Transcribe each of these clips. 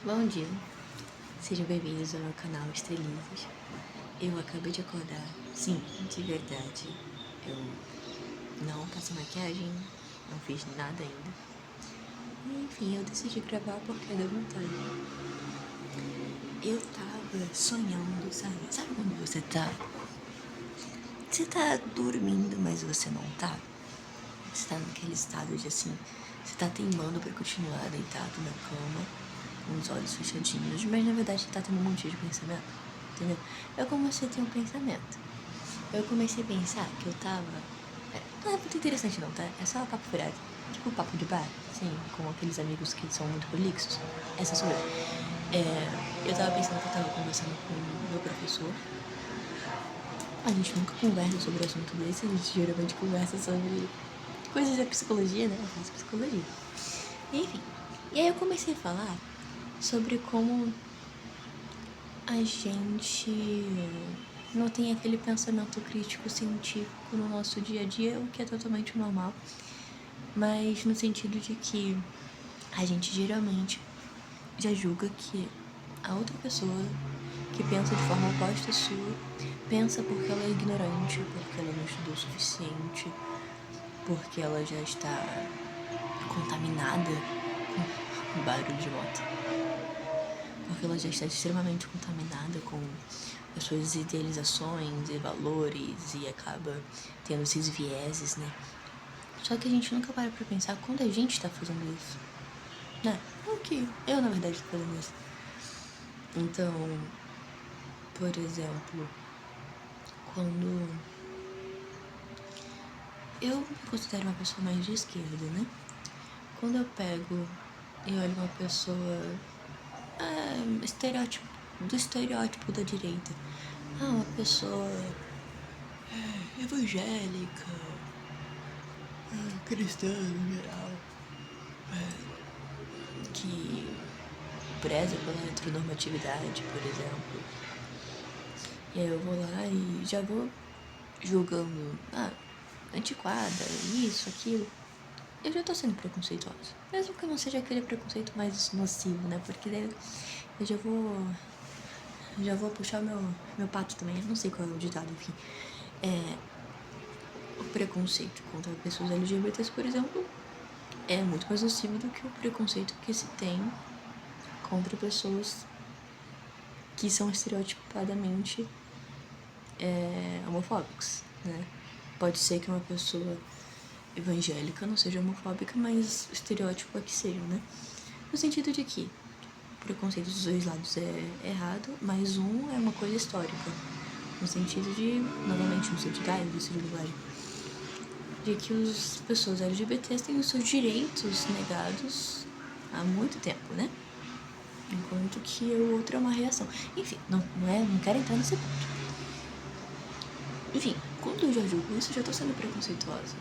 Bom dia, sejam bem-vindos ao meu canal Estrelizas. Eu acabei de acordar, sim, de verdade. Eu não passei maquiagem, não fiz nada ainda. E, enfim, eu decidi gravar porque deu vontade. Eu tava sonhando, sabe? Sabe quando você tá? Você tá dormindo, mas você não tá? Você tá naquele estado de assim, você tá teimando pra continuar deitado na cama, com os olhos fechadinhos, mas na verdade você tá tendo um monte de pensamento, entendeu? Eu comecei a ter um pensamento. Eu comecei a pensar que eu tava. Não é muito interessante não, tá? É só papo furado. Tipo papo de bar, sim, com aqueles amigos que são muito prolixos. Essa sou eu. Eu tava pensando que eu tava conversando com o meu professor. A gente nunca conversa sobre assunto desse, a gente geralmente conversa sobre coisas da psicologia, né? Eu faço psicologia. Enfim. E aí eu comecei a falar sobre como a gente não tem aquele pensamento crítico científico no nosso dia a dia, o que é totalmente normal, mas no sentido de que a gente geralmente já julga que a outra pessoa que pensa de forma oposta à sua pensa porque ela é ignorante, porque ela não estudou o suficiente, porque ela já está contaminada com barulho de moto, porque ela já está extremamente contaminada com as suas idealizações e valores e acaba tendo esses vieses, né? Só que a gente nunca para pra pensar quando a gente tá fazendo isso, né? Não que eu, na verdade, tô fazendo isso. Então, por exemplo, quando eu me considero uma pessoa mais de esquerda, né? Quando eu pego e olho uma pessoa do estereótipo da direita, uma pessoa evangélica, cristã no geral, que preza pela heteronormatividade, por exemplo. E aí eu vou lá e já vou julgando, antiquada, isso, aquilo. Eu já tô sendo preconceituosa. Mesmo que não seja aquele preconceito mais nocivo, né? Porque daí eu já vou puxar meu pato também. Eu não sei qual é o ditado, enfim. O preconceito contra pessoas LGBTs, por exemplo, é muito mais nocivo do que o preconceito que se tem contra pessoas que são estereotipadamente homofóbicos, né? Pode ser que uma pessoa evangélica não seja homofóbica, mas o estereótipo é que seja, né? No sentido de que o preconceito dos dois lados é errado, mas um é uma coisa histórica. No sentido de, novamente, no sentido, eu disse de linguagem, de que as pessoas LGBTs têm os seus direitos negados há muito tempo, né? Enquanto que o outro é uma reação. Enfim, não quero entrar nesse ponto. Enfim, quando eu já julgo isso, eu já tô sendo preconceituosa.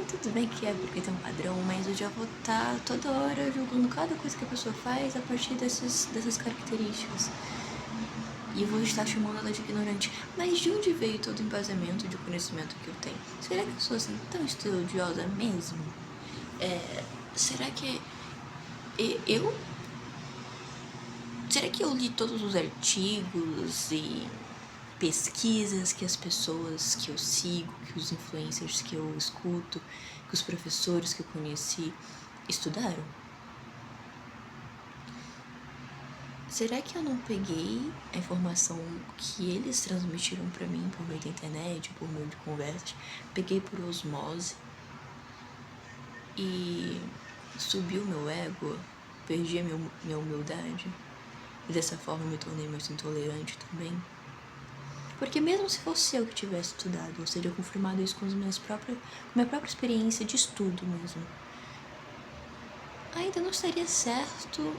Tudo bem que é porque tem um padrão, mas eu já vou estar toda hora julgando cada coisa que a pessoa faz a partir dessas características. E eu vou estar chamando ela de ignorante. Mas de onde veio todo o embasamento de conhecimento que eu tenho? Será que eu sou assim tão estudiosa mesmo? Será que eu... Será que eu li todos os artigos e pesquisas que as pessoas que eu sigo, que os influencers que eu escuto, que os professores que eu conheci estudaram? Será que eu não peguei a informação que eles transmitiram pra mim por meio da internet, por meio de conversas, peguei por osmose e subiu meu ego, perdi a minha humildade e dessa forma me tornei mais intolerante também? Porque mesmo se fosse eu que tivesse estudado, eu seria confirmado isso com minha própria experiência de estudo mesmo, ainda não estaria certo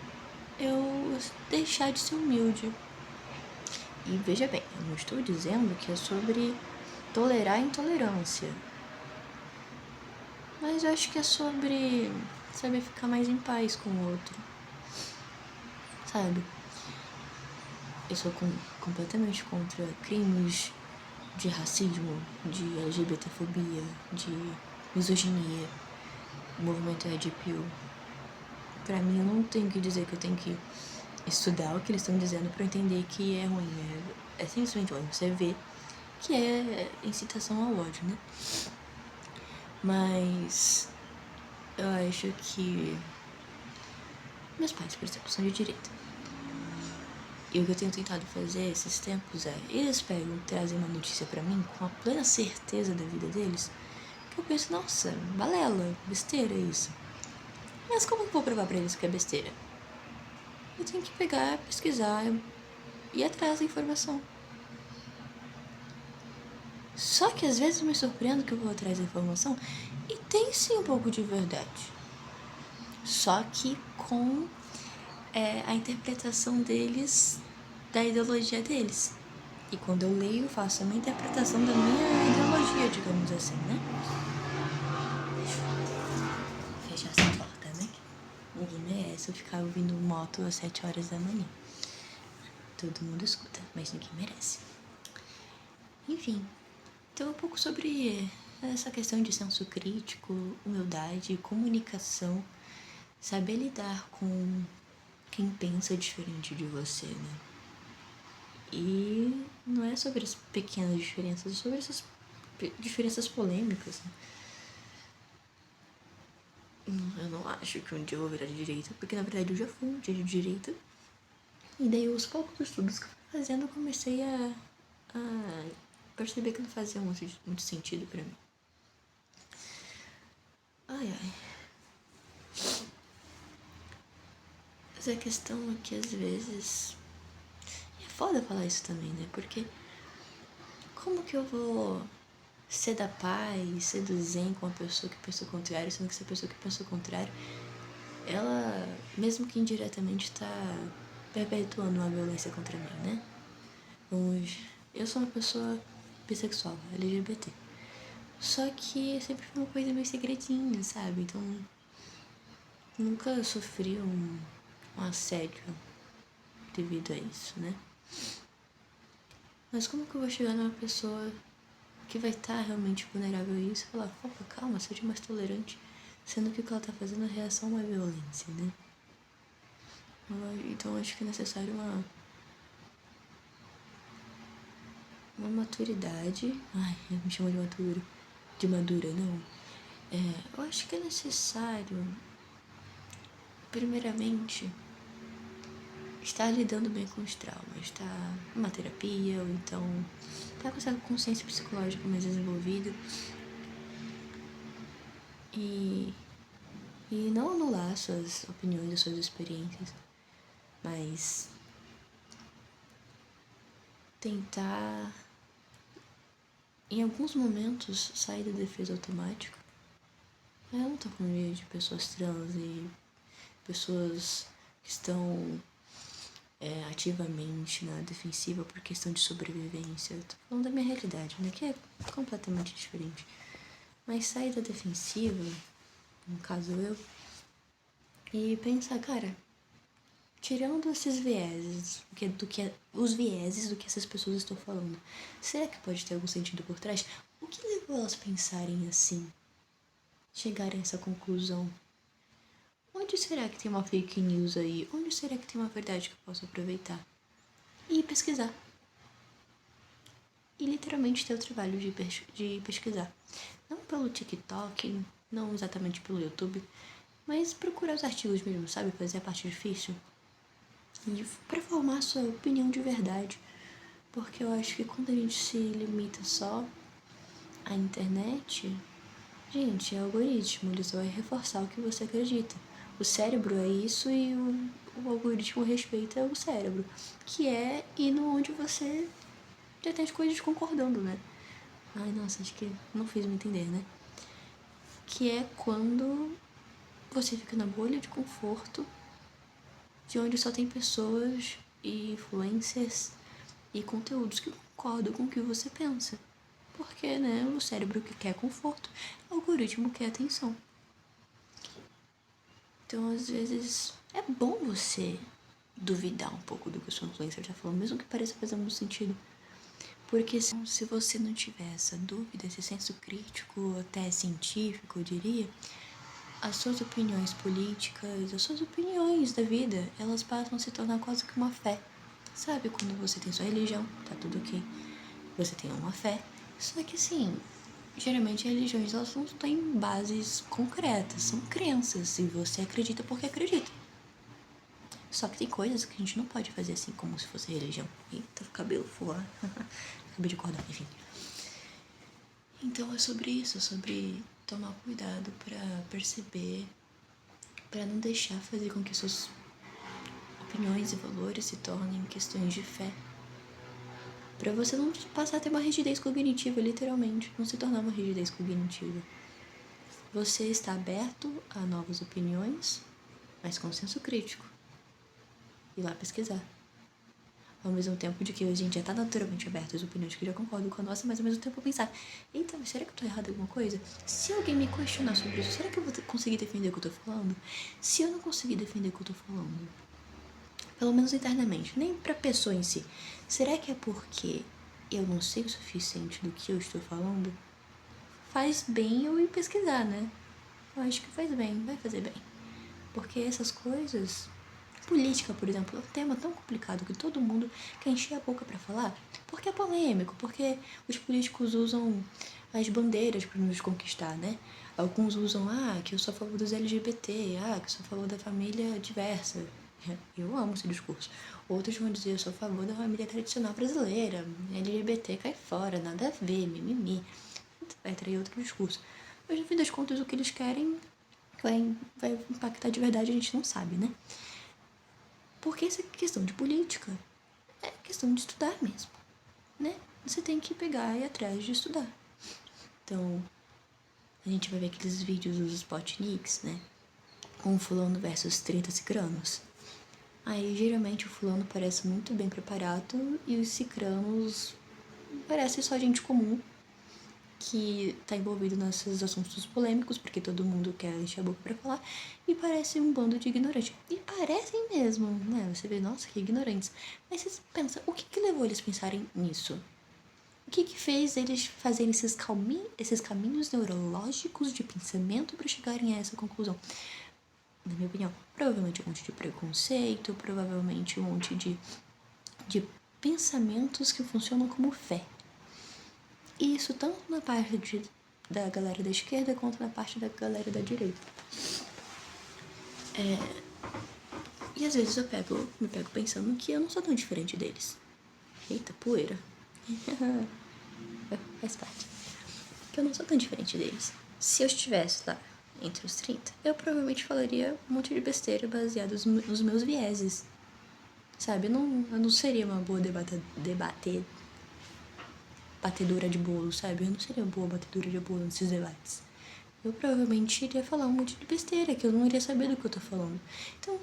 eu deixar de ser humilde. E veja bem, eu não estou dizendo que é sobre tolerar a intolerância, mas eu acho que é sobre saber ficar mais em paz com o outro, sabe? Eu sou completamente contra crimes de racismo, de LGBTfobia, de misoginia, movimento Red Pill. Pra mim, eu não tenho que dizer que eu tenho que estudar o que eles estão dizendo pra eu entender que é ruim. É simplesmente ruim. Você vê que é incitação ao ódio, né? Mas eu acho que meus pais, por exemplo, são de direita. E o que eu tenho tentado fazer esses tempos é, eles pegam, trazem uma notícia pra mim com a plena certeza da vida deles, que eu penso, nossa, balela, besteira isso. Mas como eu vou provar pra eles que é besteira? Eu tenho que pegar, pesquisar e ir atrás da informação. Só que às vezes eu me surpreendo que eu vou atrás da informação e tem sim um pouco de verdade. Só que com a interpretação deles, da ideologia deles. E quando eu leio, eu faço a minha interpretação da minha ideologia, digamos assim, né? Deixa eu fechar essa porta, né? Ninguém merece eu ficar ouvindo moto às 7 horas da manhã. Todo mundo escuta, mas ninguém merece. Enfim, então um pouco sobre essa questão de senso crítico, humildade, comunicação, saber lidar com quem pensa diferente de você, né? E não é sobre as pequenas diferenças, é sobre essas diferenças polêmicas. Eu não acho que um dia eu vou virar de direita, porque na verdade eu já fui um dia de direita. E daí, aos poucos estudos que eu fui fazendo, eu comecei a perceber que não fazia muito sentido pra mim. Ai, ai. Mas a questão é que às vezes. É foda falar isso também, né? Porque como que eu vou ser da paz, ser do zen com uma pessoa que pensa o contrário, sendo que essa pessoa que pensa o contrário, ela, mesmo que indiretamente, tá perpetuando uma violência contra mim, né? Eu sou uma pessoa bissexual, LGBT. Só que sempre foi uma coisa meio segredinha, sabe? Então, nunca sofri um assédio devido a isso, né? Mas como que eu vou chegar numa pessoa que vai estar realmente vulnerável a isso e falar, pô, calma, seja mais tolerante, sendo que o que ela tá fazendo é reação a uma violência, né? Então acho que é necessário uma maturidade. Ai, me chama de madura. De madura, não. Eu acho que é necessário, primeiramente, estar lidando bem com os traumas, estar numa terapia, ou então estar com essa consciência psicológica mais desenvolvida. E não anular suas opiniões, suas experiências, mas tentar, em alguns momentos, sair da defesa automática. Eu não tô falando de pessoas trans e pessoas que estão ativamente na defensiva por questão de sobrevivência. Eu tô falando da minha realidade, né? Que é completamente diferente. Mas sair da defensiva, no caso eu, e pensar, cara, tirando esses vieses, os vieses do que essas pessoas estão falando, será que pode ter algum sentido por trás? O que levou elas a pensarem assim? Chegarem a essa conclusão? Onde será que tem uma fake news aí? Onde será que tem uma verdade que eu posso aproveitar? E pesquisar. E literalmente ter o trabalho de pesquisar. Não pelo TikTok, não exatamente pelo YouTube, mas procurar os artigos mesmo, sabe? Fazer a parte difícil. E pra formar a sua opinião de verdade. Porque eu acho que quando a gente se limita só à internet, gente, é algoritmo, ele só vai reforçar o que você acredita. O cérebro é isso e o algoritmo respeita o cérebro, que é indo onde você já tem as coisas concordando, né? Ai, nossa, acho que não fiz me entender, né? Que é quando você fica na bolha de conforto, de onde só tem pessoas e influencers e conteúdos que concordam com o que você pensa. Porque, né, o cérebro que quer conforto, o algoritmo quer atenção. Então, às vezes, é bom você duvidar um pouco do que o seu influencer está falando, mesmo que pareça fazer muito sentido. Porque se você não tiver essa dúvida, esse senso crítico, até científico, eu diria, as suas opiniões políticas, as suas opiniões da vida, elas passam a se tornar quase que uma fé. Sabe, quando você tem sua religião, tá tudo ok. Você tem uma fé. Só que assim, geralmente as religiões elas não têm bases concretas, são crenças. E você acredita porque acredita. Só que tem coisas que a gente não pode fazer assim, como se fosse religião. Eita, o cabelo fora. Acabei de acordar, enfim. Então é sobre isso, sobre tomar cuidado pra perceber, pra não deixar fazer com que suas opiniões e valores se tornem questões de fé. Pra você não passar a ter uma rigidez cognitiva, literalmente. Não se tornar uma rigidez cognitiva. Você está aberto a novas opiniões, mas com senso crítico. Ir lá pesquisar. Ao mesmo tempo de que a gente já tá naturalmente aberto às opiniões que já concordam com a nossa, mas ao mesmo tempo pensar, eita, mas será que eu tô errado em alguma coisa? Se alguém me questionar sobre isso, será que eu vou conseguir defender o que eu tô falando? Se eu não conseguir defender o que eu tô falando, pelo menos internamente, nem pra pessoa em si, será que é porque eu não sei o suficiente do que eu estou falando? Faz bem eu ir pesquisar, né? Eu acho que faz bem, vai fazer bem. Porque essas coisas... Política, por exemplo, é um tema tão complicado que todo mundo quer encher a boca pra falar. Porque é polêmico, porque os políticos usam as bandeiras pra nos conquistar, né? Alguns usam, que eu sou a favor dos LGBT, que eu sou a favor da família diversa. Eu amo esse discurso. Outros vão dizer, eu sou a favor da família tradicional brasileira, LGBT cai fora, nada a ver, mimimi. Vai trair outro discurso. Mas no fim das contas, o que eles querem vai impactar de verdade, a gente não sabe, né? Porque essa questão de política é questão de estudar mesmo, né? Você tem que pegar e ir atrás de estudar. Então, a gente vai ver aqueles vídeos dos Spotniks, né? Com o fulano versus 30 cicranos. Aí, geralmente, o fulano parece muito bem preparado e os cicranos parecem só gente comum que tá envolvido nesses assuntos polêmicos, porque todo mundo quer encher a boca pra falar, e parece um bando de ignorantes. E parecem mesmo, né? Você vê, nossa, que ignorantes. Mas você pensa, o que levou eles a pensarem nisso? O que fez eles fazerem esses caminhos neurológicos de pensamento para chegarem a essa conclusão? Na minha opinião, provavelmente um monte de preconceito, provavelmente um monte de pensamentos que funcionam como fé. E isso tanto na parte da galera da esquerda quanto na parte da galera da direita. E às vezes me pego pensando que eu não sou tão diferente deles. Eita, poeira. Faz parte. Que eu não sou tão diferente deles. Se eu estivesse lá entre os 30, eu provavelmente falaria um monte de besteira baseados nos meus vieses. Sabe, eu não seria uma boa batedora de bolo, sabe? Eu não seria uma boa batedora de bolo nesses debates. Eu provavelmente iria falar um monte de besteira, que eu não iria saber do que eu tô falando. Então,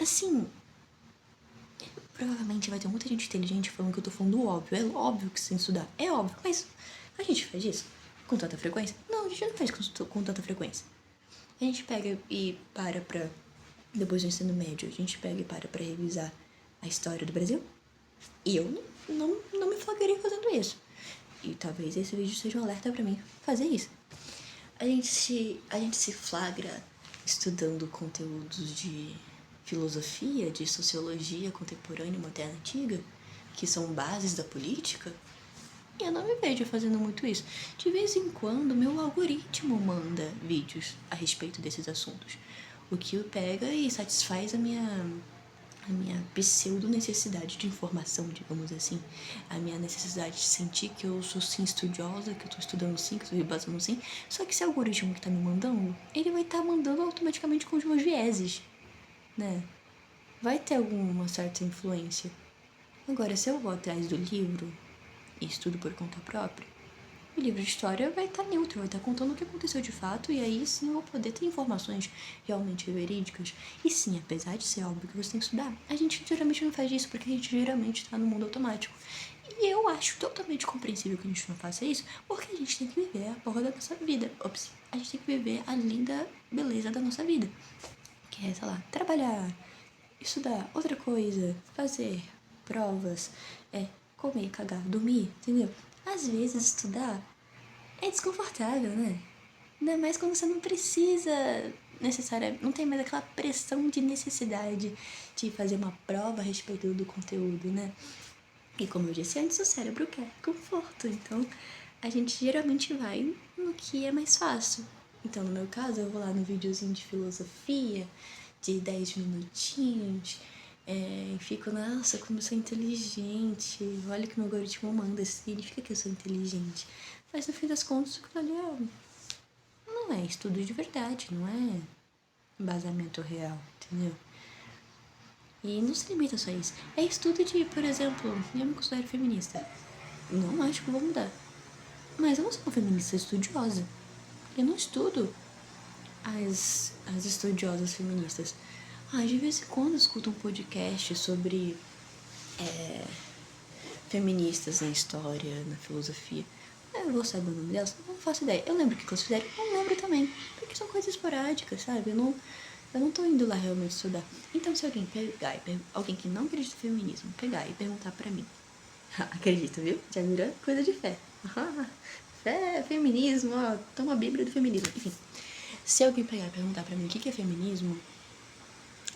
assim, provavelmente vai ter muita gente inteligente falando que eu tô falando o óbvio. É óbvio que você tem que estudar. É óbvio, mas a gente faz isso com tanta frequência? Não, a gente não faz com tanta frequência. A gente pega e para pra... Depois do ensino médio, a gente pega e para pra revisar a história do Brasil. E eu não me flagrei fazendo isso. E talvez esse vídeo seja um alerta pra mim fazer isso. A gente se flagra estudando conteúdos de filosofia, de sociologia contemporânea, moderna, antiga, que são bases da política, e eu não me vejo fazendo muito isso. De vez em quando, meu algoritmo manda vídeos a respeito desses assuntos, o que pega e satisfaz a minha pseudo-necessidade de informação, digamos assim. A minha necessidade de sentir que eu sou sim estudiosa, que eu tô estudando sim, que eu tô me basando sim. Só que esse algoritmo que tá me mandando, ele vai estar mandando automaticamente com os meus vieses, né? Vai ter alguma certa influência. Agora, se eu vou atrás do livro e estudo por conta própria, o livro de história vai estar neutro, vai estar contando o que aconteceu de fato, e aí sim eu vou poder ter informações realmente verídicas. E sim, apesar de ser óbvio que você tem que estudar, a gente geralmente não faz isso porque a gente geralmente está no mundo automático. E eu acho totalmente compreensível que a gente não faça isso, porque a gente tem que viver a porra da nossa vida. Ops, a gente tem que viver a linda beleza da nossa vida. Que é, sei lá, trabalhar, estudar, outra coisa, fazer provas, comer, cagar, dormir, entendeu? Às vezes estudar é desconfortável, né? Ainda mais quando você não precisa necessariamente, não tem mais aquela pressão de necessidade de fazer uma prova a respeito do conteúdo, né? E como eu disse antes, o cérebro quer conforto, então a gente geralmente vai no que é mais fácil. Então, no meu caso, eu vou lá no videozinho de filosofia, de 10 minutinhos, e fico, nossa, como eu sou inteligente, olha o que meu algoritmo manda, significa que eu sou inteligente. Mas no fim das contas, olha, não é estudo de verdade, não é embasamento real, entendeu? E não se limita só a isso. É estudo de, por exemplo, eu me considero feminista. Não acho que vou mudar. Mas eu não sou uma feminista estudiosa. Eu não estudo as estudiosas feministas. De vez em quando eu escuto um podcast sobre feministas na história, na filosofia. Eu vou saber o nome delas? Não faço ideia. Eu lembro o que elas fizeram? Não lembro também. Porque são coisas esporádicas, sabe? Eu não tô indo lá realmente estudar. Então, se alguém pegar alguém que não acredita no feminismo, pegar e perguntar pra mim. Acredito, viu? Já virou coisa de fé. Fé, feminismo, ó, toma a bíblia do feminismo. Enfim, se alguém pegar e perguntar pra mim o que é feminismo,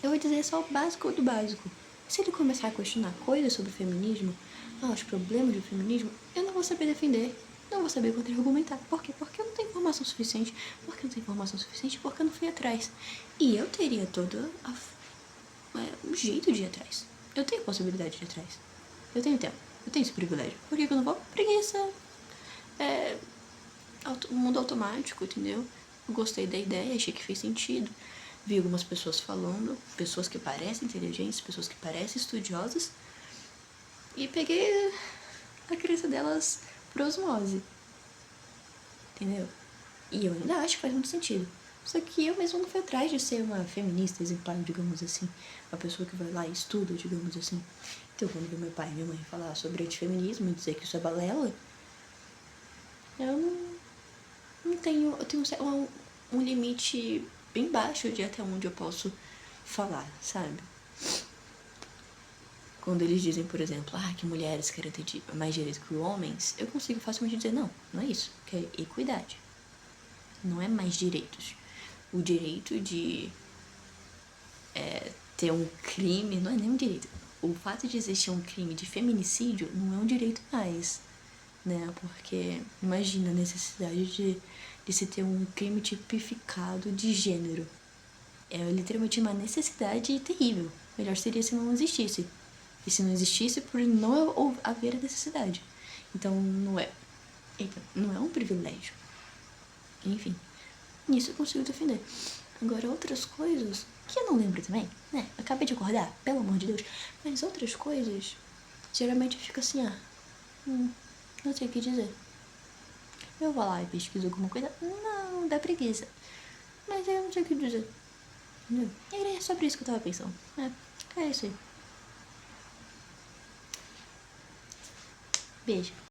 eu vou dizer só o básico do básico. Se ele começar a questionar coisas sobre o feminismo, os problemas do feminismo, eu não vou saber defender, não vou saber contra-argumentar. Por quê? Porque eu não tenho informação suficiente. Por que eu não tenho informação suficiente? Porque eu não fui atrás. E eu teria todo o jeito de ir atrás. Eu tenho possibilidade de ir atrás. Eu tenho tempo. Eu tenho esse privilégio. Por que eu não vou? Preguiça. Mundo automático, entendeu? Eu gostei da ideia, achei que fez sentido. Vi algumas pessoas falando, pessoas que parecem inteligentes, pessoas que parecem estudiosas. E peguei a crença delas por osmose. Entendeu? E eu ainda acho que faz muito sentido. Só que eu mesmo não fui atrás de ser uma feminista exemplar, digamos assim. Uma pessoa que vai lá e estuda, digamos assim. Então, quando vi meu pai e minha mãe falar sobre antifeminismo e dizer que isso é balela, eu não tenho... Eu tenho um limite bem baixo de até onde eu posso falar, sabe? Quando eles dizem, por exemplo, que mulheres querem ter mais direito que homens, eu consigo facilmente dizer, não é isso, que é equidade. Não é mais direitos. O direito de ter um crime não é nem um direito. O fato de existir um crime de feminicídio não é um direito mais, né? Porque imagina a necessidade de se ter um crime tipificado de gênero. É literalmente uma necessidade terrível. Melhor seria se não existisse. E se não existisse, por não haver a necessidade. Então, não é um privilégio. Enfim, nisso eu consigo defender. Agora, outras coisas que eu não lembro também, né? Acabei de acordar, pelo amor de Deus. Mas outras coisas, geralmente fica assim, não sei o que dizer. Eu vou lá e pesquiso alguma coisa, não, dá preguiça. Mas aí eu não sei o que dizer. Entendeu? E é sobre isso que eu tava pensando. É isso aí. Beijo.